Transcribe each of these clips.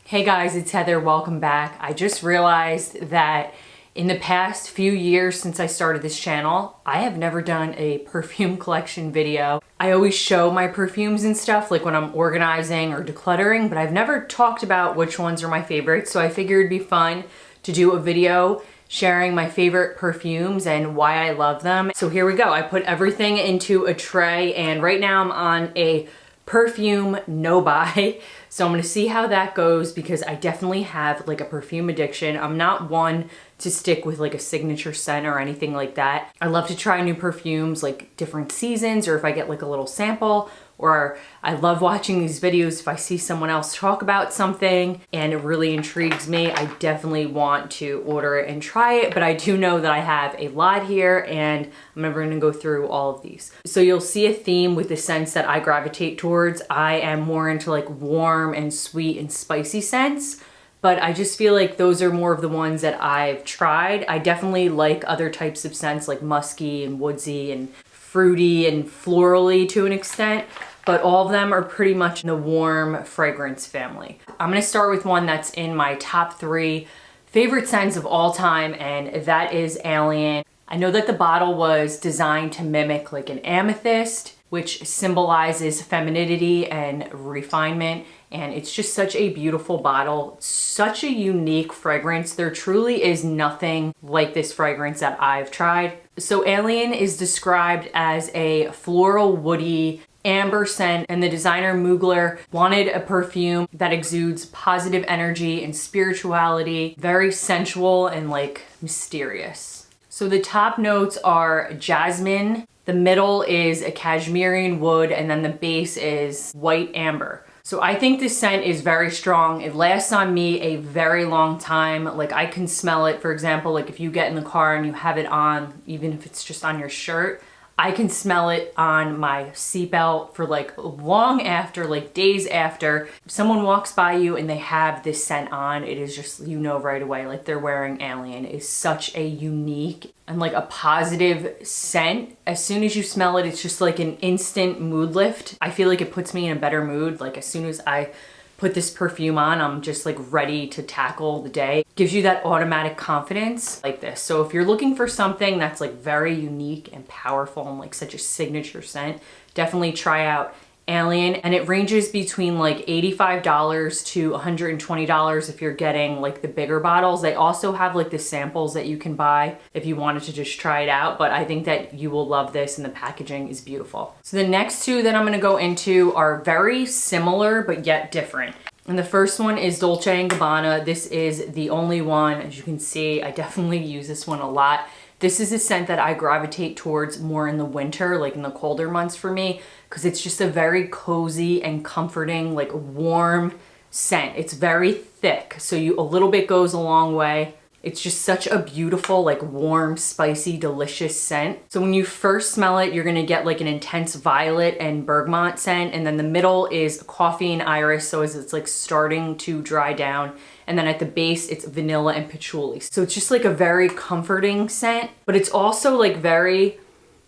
Hey guys, it's Heather, welcome back. I just realized that in the past few years since I started this channel, I have never done a perfume collection video. I always show my perfumes and stuff like when I'm organizing or decluttering, but I've never talked about which ones are my favorites, so I figured it'd be fun to do a video sharing my favorite perfumes and why I love them. So here we go. I put everything into a tray and right now I'm on a perfume no buy. So I'm gonna see how that goes because I definitely have like a perfume addiction. I'm not one to stick with like a signature scent or anything like that. I love to try new perfumes like different seasons or if I get like a little sample, or I love watching these videos if I see someone else talk about something and it really intrigues me. I definitely want to order it and try it, but I do know that I have a lot here and I'm never gonna go through all of these. So you'll see a theme with the scents that I gravitate towards. I am more into like warm and sweet and spicy scents, but I just feel like those are more of the ones that I've tried. I definitely like other types of scents like musky and woodsy and fruity and florally to an extent, but all of them are pretty much in the warm fragrance family. I'm gonna start with one that's in my top 3 favorite scents of all time, and that is Alien. I know that the bottle was designed to mimic like an amethyst, which symbolizes femininity and refinement, and it's just such a beautiful bottle, such a unique fragrance. There truly is nothing like this fragrance that I've tried. So Alien is described as a floral woody amber scent, and the designer Mugler wanted a perfume that exudes positive energy and spirituality, very sensual and like mysterious. So the top notes are jasmine, the middle is a cashmere wood, and then the base is white amber. So I think this scent is very strong. It lasts on me a very long time. Like I can smell it, for example, like if you get in the car and you have it on, even if it's just on your shirt, I can smell it on my seatbelt for like long after, like days after. If someone walks by you and they have this scent on, it is just, you know right away, like they're wearing Alien. It is such a unique and like a positive scent. As soon as you smell it, it's just like an instant mood lift. I feel like it puts me in a better mood. Like as soon as I put this perfume on, I'm just like ready to tackle the day. Gives you that automatic confidence like this. So if you're looking for something that's like very unique and powerful and like such a signature scent, definitely try out Alien. And it ranges between like $85 to $120 if you're getting like the bigger bottles. They also have like the samples that you can buy if you wanted to just try it out, but I think that you will love this and the packaging is beautiful. So the next two that I'm gonna go into are very similar but yet different. And the first one is Dolce & Gabbana. This is the only one, as you can see, I definitely use this one a lot. This is a scent that I gravitate towards more in the winter, like in the colder months for me, because it's just a very cozy and comforting, like warm scent. It's very thick, so a little bit goes a long way. It's just such a beautiful, like warm, spicy, delicious scent. So when you first smell it, you're gonna get like an intense violet and bergamot scent, and then the middle is coffee and iris, so as it's like starting to dry down. And then at the base, it's vanilla and patchouli. So it's just like a very comforting scent, but it's also like very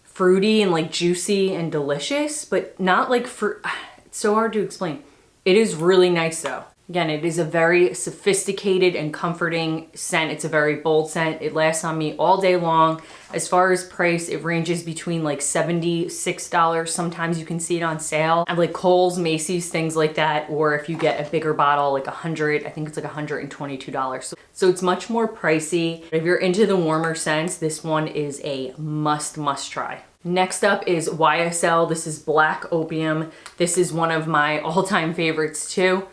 fruity and like juicy and delicious, but not like fruit. It's so hard to explain. It is really nice though. Again, it is a very sophisticated and comforting scent. It's a very bold scent. It lasts on me all day long. As far as price, it ranges between like $76. Sometimes you can see it on sale at like Kohl's, Macy's, things like that. Or if you get a bigger bottle, like 100, I think it's like $122. So it's much more pricey. If you're into the warmer scents, this one is a must try. Next up is YSL. This is Black Opium. This is one of my all-time favorites too.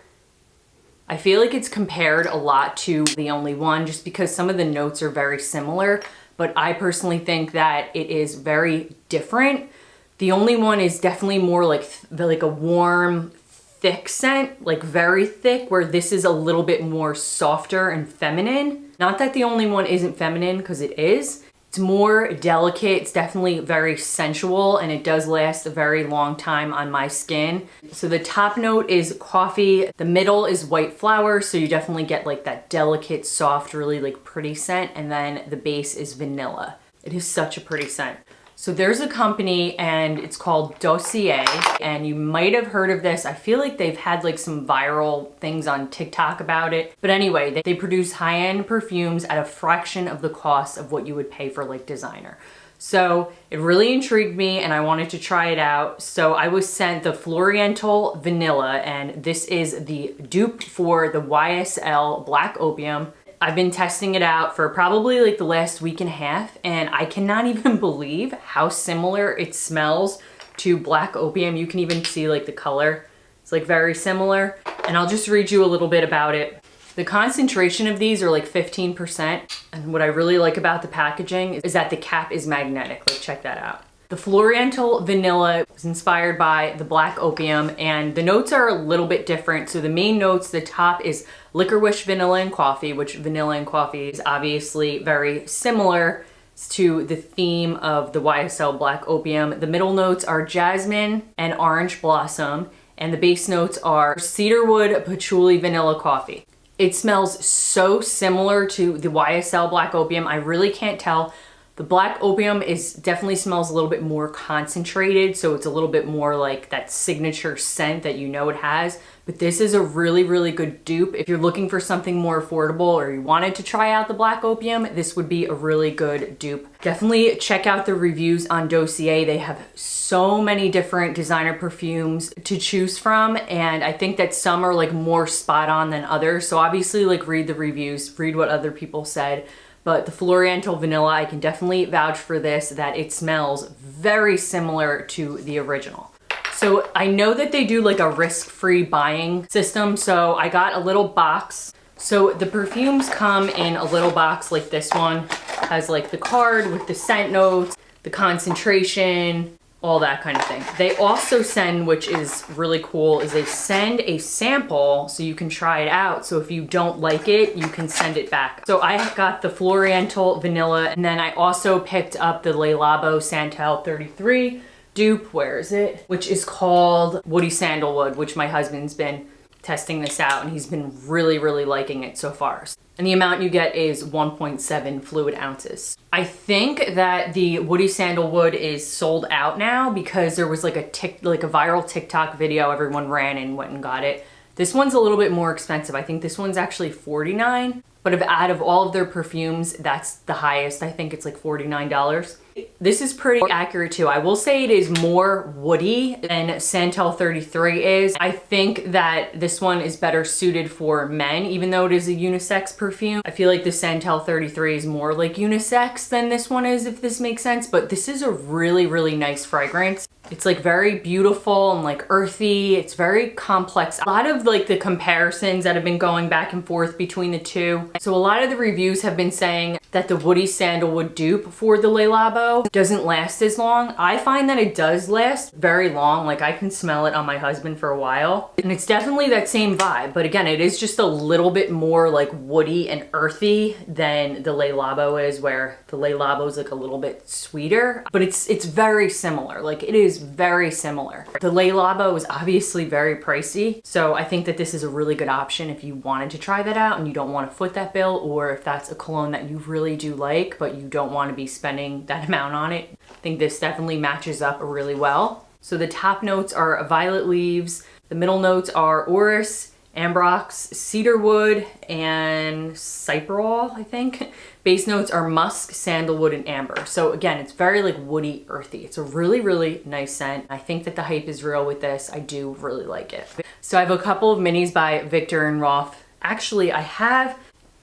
I feel like it's compared a lot to The Only One just because some of the notes are very similar, but I personally think that it is very different. The Only One is definitely more like a warm, thick scent, like very thick, where this is a little bit more softer and feminine. Not that The Only One isn't feminine, because it is. It's more delicate, it's definitely very sensual, and it does last a very long time on my skin. So the top note is coffee, the middle is white flower, so you definitely get like that delicate, soft, really like pretty scent, and then the base is vanilla. It is such a pretty scent. So there's a company and it's called Dossier, and you might have heard of this. I feel like they've had like some viral things on TikTok about it. But anyway, they produce high-end perfumes at a fraction of the cost of what you would pay for like designer. So it really intrigued me and I wanted to try it out. So I was sent the Floriental Vanilla, and this is the dupe for the YSL Black Opium. I've been testing it out for probably like the last week and a half, and I cannot even believe how similar it smells to Black Opium. You can even see like the color. It's like very similar. And I'll just read you a little bit about it. The concentration of these are like 15%. And what I really like about the packaging is that the cap is magnetic. Like, check that out. The Floriental Vanilla is inspired by the Black Opium, and the notes are a little bit different. So the main notes, the top is licorice, vanilla, and coffee, which vanilla and coffee is obviously very similar to the theme of the YSL Black Opium. The middle notes are jasmine and orange blossom, and the base notes are cedarwood, patchouli, vanilla, coffee. It smells so similar to the YSL Black Opium. I really can't tell. The Black Opium definitely smells a little bit more concentrated, so it's a little bit more like that signature scent that you know it has. But this is a really, really good dupe. If you're looking for something more affordable or you wanted to try out the Black Opium, this would be a really good dupe. Definitely check out the reviews on Dossier. They have so many different designer perfumes to choose from, and I think that some are like more spot on than others. So obviously like read the reviews, read what other people said. But the Floriental Vanilla, I can definitely vouch for this, that it smells very similar to the original. So I know that they do like a risk-free buying system, so I got a little box. So the perfumes come in a little box like this one. Has like the card with the scent notes, the concentration, all that kind of thing. They also send, which is really cool, is they send a sample so you can try it out. So if you don't like it, you can send it back. So I got the Floriental Vanilla, and then I also picked up the Le Labo Santal 33 dupe, where is it? Which is called Woody Sandalwood, which my husband's been testing this out and he's been really, really liking it so far. And the amount you get is 1.7 fluid ounces. I think that the Woody Sandalwood is sold out now because there was like a viral TikTok video everyone ran and went and got it. This one's a little bit more expensive. I think this one's actually $49, but out of all of their perfumes, that's the highest. I think it's like $49. This is pretty accurate too. I will say it is more woody than Santal 33 is. I think that this one is better suited for men, even though it is a unisex perfume. I feel like the Santal 33 is more like unisex than this one is, if this makes sense. But this is a really, really nice fragrance. It's like very beautiful and like earthy. It's very complex. A lot of like the comparisons that have been going back and forth between the two. So a lot of the reviews have been saying that the Woody Sandalwood dupe for the Le Labo doesn't last as long. I find that it does last very long. Like I can smell it on my husband for a while. And it's definitely that same vibe. But again, it is just a little bit more like woody and earthy than the Le Labo is, where the Le Labo is like a little bit sweeter. But it's very similar. Like it is very similar. The Le Labo is obviously very pricey. So I think that this is a really good option if you wanted to try that out and you don't want to foot that bill, or if that's a cologne that you really do like, but you don't want to be spending that amount on it. I think this definitely matches up really well. So the top notes are violet leaves. The middle notes are orris, ambrox, cedarwood, and cyprol, I think. Base notes are musk, sandalwood, and amber. So again, it's very like woody, earthy. It's a really, really nice scent. I think that the hype is real with this. I do really like it. So I have a couple of minis by Viktor and Rolf. Actually, I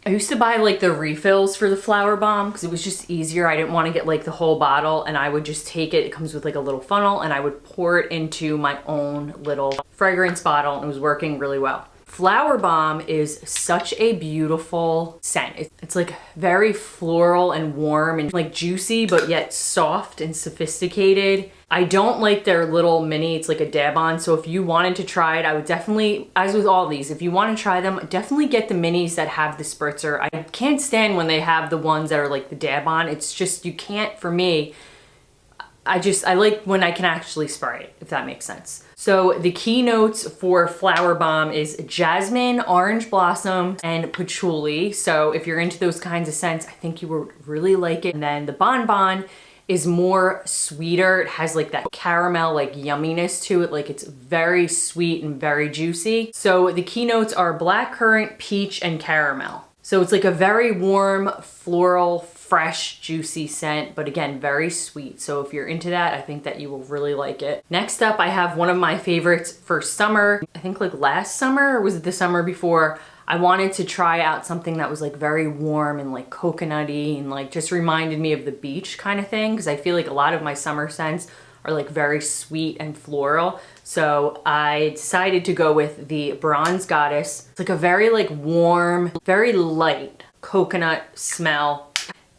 used to buy like the refills for the Flower Bomb because it was just easier. I didn't want to get like the whole bottle, and I would just take it. It comes with like a little funnel, and I would pour it into my own little fragrance bottle, and it was working really well. Flower Bomb is such a beautiful scent. It's like very floral and warm and like juicy, but yet soft and sophisticated. I don't like their little mini, it's like a dab on. So if you wanted to try it, I would definitely, as with all these, if you want to try them, definitely get the minis that have the spritzer. I can't stand when they have the ones that are like the dab on. It's just, you can't, for me, I like when I can actually spray it, if that makes sense. So the key notes for Flower Bomb is jasmine, orange blossom, and patchouli. So if you're into those kinds of scents, I think you would really like it. And then the Bonbon is more sweeter. It has like that caramel like yumminess to it. Like it's very sweet and very juicy. So the keynotes are blackcurrant, peach, and caramel. So it's like a very warm, floral, fresh, juicy scent, but again, very sweet. So if you're into that, I think that you will really like it. Next up, I have one of my favorites for summer. I think like last summer, or was it the summer before? I wanted to try out something that was like very warm and like coconutty and like just reminded me of the beach kind of thing, because I feel like a lot of my summer scents are like very sweet and floral. So I decided to go with the Bronze Goddess. It's like a very like warm, very light coconut smell.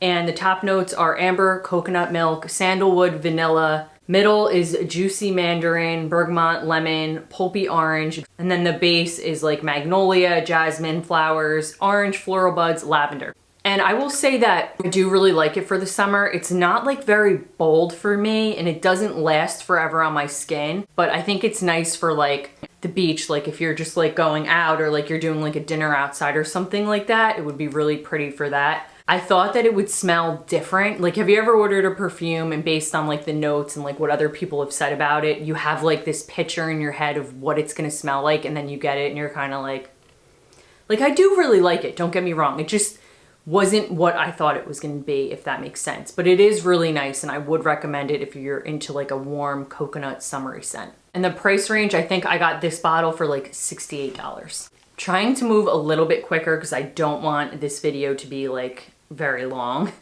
And the top notes are amber, coconut milk, sandalwood, vanilla. Middle is juicy mandarin, bergamot, lemon, pulpy orange. And then the base is like magnolia, jasmine, flowers, orange, floral buds, lavender. And I will say that I do really like it for the summer. It's not like very bold for me, and it doesn't last forever on my skin, but I think it's nice for like the beach, like if you're just like going out or like you're doing like a dinner outside or something like that, it would be really pretty for that. I thought that it would smell different. Like, have you ever ordered a perfume and based on like the notes and like what other people have said about it, you have like this picture in your head of what it's gonna smell like, and then you get it and you're kind of like I do really like it, don't get me wrong. It just wasn't what I thought it was gonna be, if that makes sense. But it is really nice, and I would recommend it if you're into like a warm coconut summery scent. And the price range, I think I got this bottle for like $68. Trying to move a little bit quicker because I don't want this video to be like very long.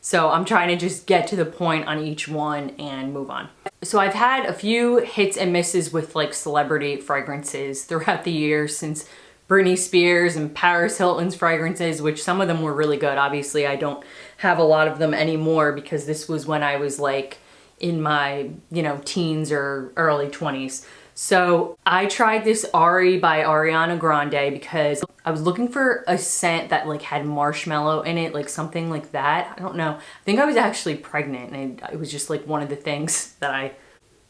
So I'm trying to just get to the point on each one and move on. So I've had a few hits and misses with like celebrity fragrances throughout the years, since Britney Spears and Paris Hilton's fragrances, which some of them were really good. Obviously, I don't have a lot of them anymore because this was when I was like in my, you know, teens or early 20s. So I tried this Ari by Ariana Grande because I was looking for a scent that like had marshmallow in it, like something like that. I don't know. I think I was actually pregnant, and it was just like one of the things that I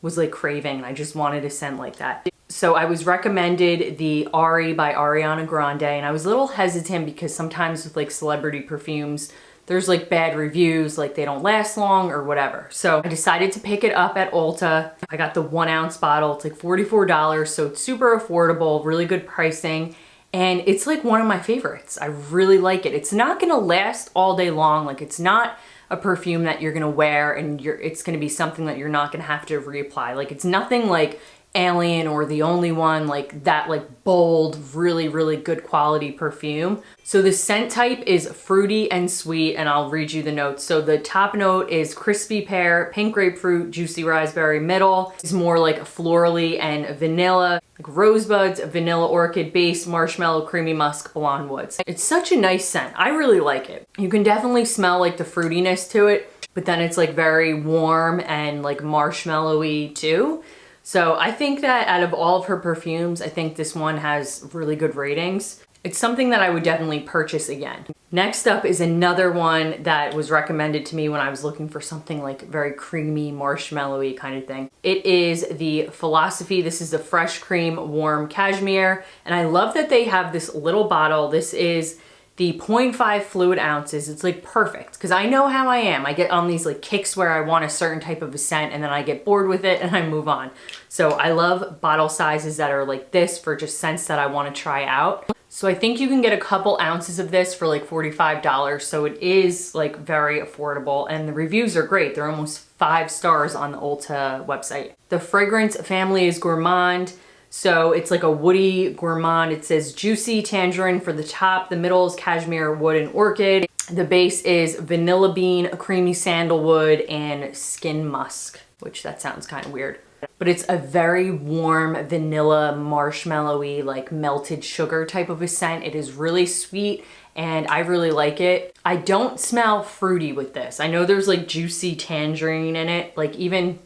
was like craving. I just wanted a scent like that. So I was recommended the Ari by Ariana Grande, and I was a little hesitant because sometimes with like celebrity perfumes, there's like bad reviews, like they don't last long or whatever. So I decided to pick it up at Ulta. I got the 1 ounce bottle. It's like $44, so it's super affordable, really good pricing. And it's like one of my favorites. I really like it. It's not gonna last all day long. Like it's not a perfume that you're gonna wear and it's gonna be something that you're not gonna have to reapply. Like it's nothing like Alien or The Only One, like that like bold, really, really good quality perfume. So the scent type is fruity and sweet, and I'll read you the notes. So the top note is crispy pear, pink grapefruit, juicy raspberry. Middle is more like florally and vanilla, like rosebuds, vanilla orchid, base, marshmallow, creamy musk, blonde woods. It's such a nice scent. I really like it. You can definitely smell like the fruitiness to it, but then it's like very warm and like marshmallowy too. So I think that out of all of her perfumes, I think this one has really good ratings. It's something that I would definitely purchase again. Next up is another one that was recommended to me when I was looking for something like very creamy, marshmallowy kind of thing. It is the Philosophy. This is the Fresh Cream Warm Cashmere. And I love that they have this little bottle. This is the 0.5 fluid ounces. It's like perfect, because I know how I am. I get on these like kicks where I want a certain type of a scent and then I get bored with it and I move on. So I love bottle sizes that are like this for just scents that I want to try out. So I think you can get a couple ounces of this for like $45. So it is like very affordable, and the reviews are great. They're almost 5 stars on the Ulta website. The fragrance family is gourmand. So it's like a woody gourmand. It says juicy tangerine for the top. The middle is cashmere, wood, and orchid. The base is vanilla bean, creamy sandalwood, and skin musk, which that sounds kind of weird. But it's a very warm vanilla, marshmallowy, like melted sugar type of a scent. It is really sweet and I really like it. I don't smell fruity with this. I know there's like juicy tangerine in it. Like even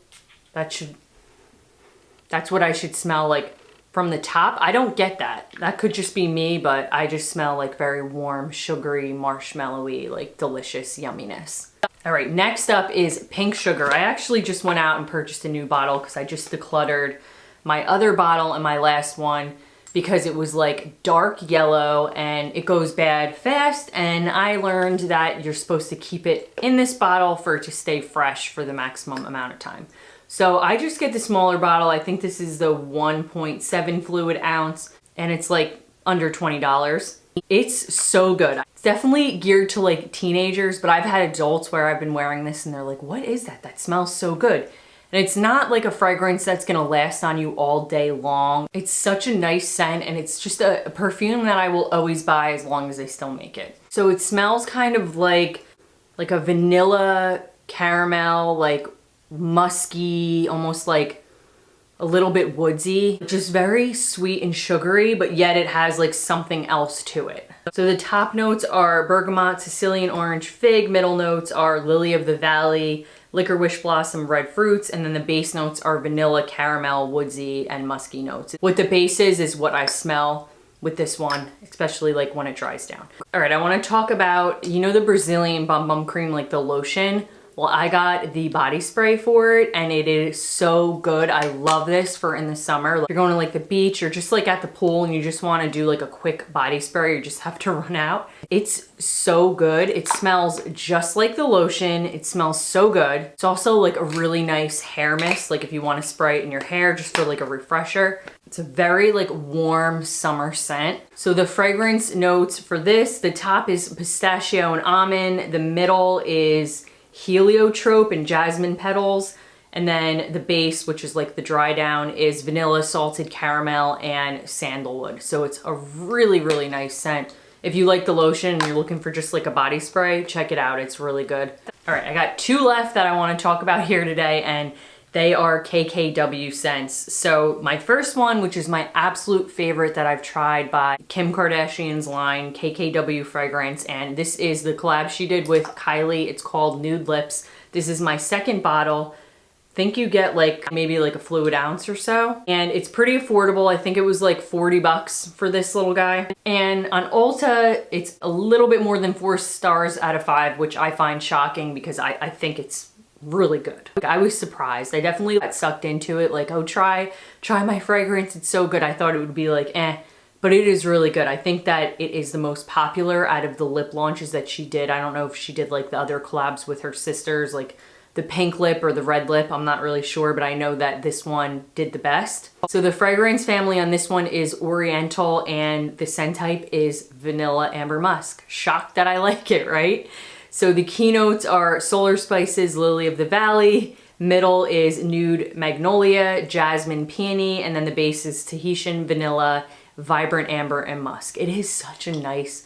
that's what I should smell like from the top. I don't get that. That could just be me, but I just smell like very warm, sugary, marshmallowy, like delicious yumminess. All right, next up is Pink Sugar. I actually just went out and purchased a new bottle because I just decluttered my other bottle and my last one. because it was like dark yellow and it goes bad fast. And I learned that you're supposed to keep it in this bottle for it to stay fresh for the maximum amount of time. So I just get the smaller bottle. I think this is the 1.7 fluid ounce and it's like under $20. It's so good. It's definitely geared to like teenagers, but I've had adults where I've been wearing this and they're like, what is that? That smells so good. And it's not like a fragrance that's gonna last on you all day long. It's such a nice scent and it's just a perfume that I will always buy as long as they still make it. So it smells kind of like a vanilla caramel, like musky, almost like a little bit woodsy, just very sweet and sugary, but yet it has like something else to it. So the top notes are bergamot, Sicilian orange, fig. Middle notes are lily of the valley, liquor wish blossom, red fruits, and then the base notes are vanilla, caramel, woodsy, and musky notes. What the base is what I smell with this one, especially like when it dries down. All right, I wanna talk about, you know the Brazilian Bum Bum Cream, like the lotion? Well, I got the body spray for it and it is so good. I love this for in the summer. Like, you're going to like the beach or just like at the pool and you just want to do like a quick body spray, you just have to run out. It's so good. It smells just like the lotion. It smells so good. It's also like a really nice hair mist, like if you want to spray it in your hair just for like a refresher. It's a very like warm summer scent. So the fragrance notes for this, the top is pistachio and almond. The middle is heliotrope and jasmine petals, and then the base, which is like the dry down, is vanilla, salted caramel, and sandalwood. So it's a really, really nice scent. If you like the lotion and you're looking for just like a body spray, check it out. It's really good. All right, I got two left that I want to talk about here today, and they are KKW scents. So my first one, which is my absolute favorite that I've tried by Kim Kardashian's line, KKW fragrance, and this is the collab she did with Kylie. It's called Nude Lips. This is my second bottle. I think you get like maybe like a fluid ounce or so, and it's pretty affordable. I think it was like 40 bucks for this little guy. And on Ulta, it's a little bit more than 4 stars out of 5, which I find shocking because I think it's really good. I was surprised. I definitely got sucked into it, like, oh, try my fragrance, it's so good. I thought it would be like but it is really good. I think that it is the most popular out of the lip launches that she did. I don't know if she did like the other collabs with her sisters, like the pink lip or the red lip, I'm not really sure, but I know that this one did the best. So the fragrance family on this one is Oriental and the scent type is Vanilla Amber Musk. Shocked that I like it, right? So the keynotes are Solar Spices, Lily of the Valley. Middle is Nude Magnolia, Jasmine Peony, and then the base is Tahitian Vanilla, Vibrant Amber, and Musk. It is such a nice,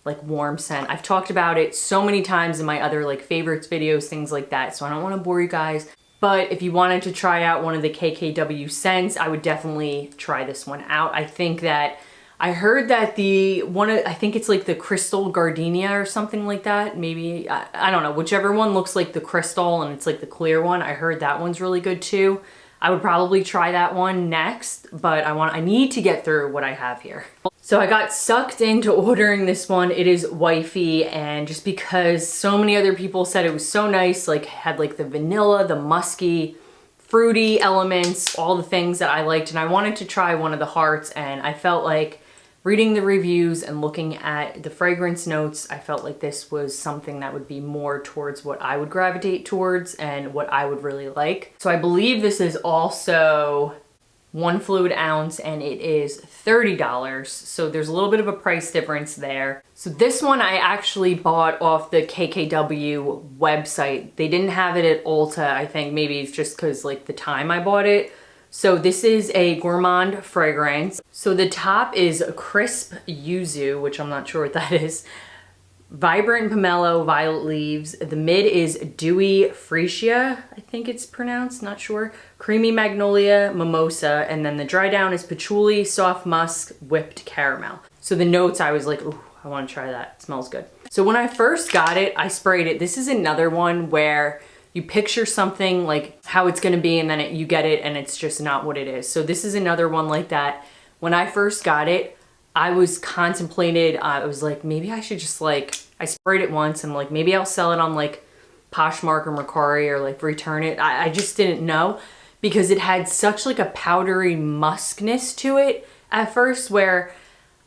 like, warm scent. I've talked about it so many times in my other like favorites videos, things like that, so I don't want to bore you guys. But if you wanted to try out one of the KKW scents, I would definitely try this one out. I think that I heard that I think it's like the Crystal Gardenia or something like that. Maybe, I don't know, whichever one looks like the crystal and it's like the clear one. I heard that one's really good too. I would probably try that one next, but I need to get through what I have here. So I got sucked into ordering this one. It is Wifey, and just because so many other people said it was so nice, like had like the vanilla, the musky, fruity elements, all the things that I liked, and I wanted to try one of the hearts, and I felt like reading the reviews and looking at the fragrance notes, I felt like this was something that would be more towards what I would gravitate towards and what I would really like. So I believe this is also 1 fluid ounce and it is $30. So there's a little bit of a price difference there. So this one I actually bought off the KKW website. They didn't have it at Ulta. I think maybe it's just because like the time I bought it. So this is a gourmand fragrance. So the top is crisp yuzu, which I'm not sure what that is. Vibrant pomelo, violet leaves. The mid is dewy freesia, I think it's pronounced, not sure. Creamy magnolia, mimosa, and then the dry down is patchouli, soft musk, whipped caramel. So the notes, I was like, ooh, I want to try that. It smells good. So when I first got it, I sprayed it. This is another one where you picture something like how it's gonna be and then you get it and it's just not what it is. So this is another one like that. When I first got it, I was contemplated, I was like, maybe I should just like, I sprayed it once and like, maybe I'll sell it on like Poshmark or Mercari or like return it. I just didn't know because it had such like a powdery muskness to it at first where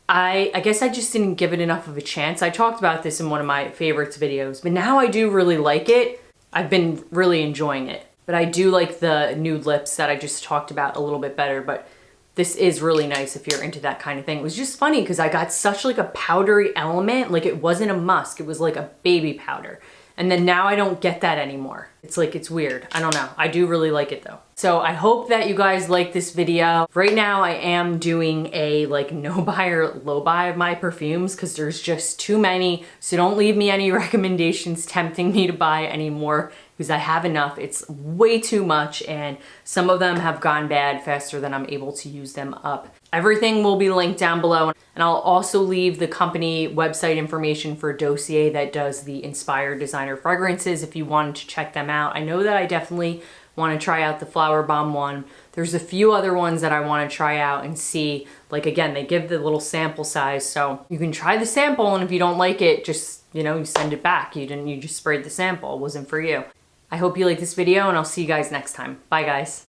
I guess I just didn't give it enough of a chance. I talked about this in one of my favorites videos, but now I do really like it. I've been really enjoying it. But I do like the nude lips that I just talked about a little bit better, but this is really nice if you're into that kind of thing. It was just funny because I got such like a powdery element, like it wasn't a musk, it was like a baby powder. And then now I don't get that anymore. It's like, it's weird. I don't know. I do really like it though. So I hope that you guys like this video. Right now I am doing a like no buy or low buy of my perfumes because there's just too many. So don't leave me any recommendations tempting me to buy anymore because I have enough. It's way too much and some of them have gone bad faster than I'm able to use them up. Everything will be linked down below, and I'll also leave the company website information for Dossier that does the inspired designer fragrances if you wanted to check them out. I know that I definitely want to try out the Flower Bomb one. There's a few other ones that I want to try out and see. Like again, they give the little sample size, so you can try the sample, and if you don't like it, just, you know, you send it back. You just sprayed the sample. It wasn't for you. I hope you like this video, and I'll see you guys next time. Bye guys.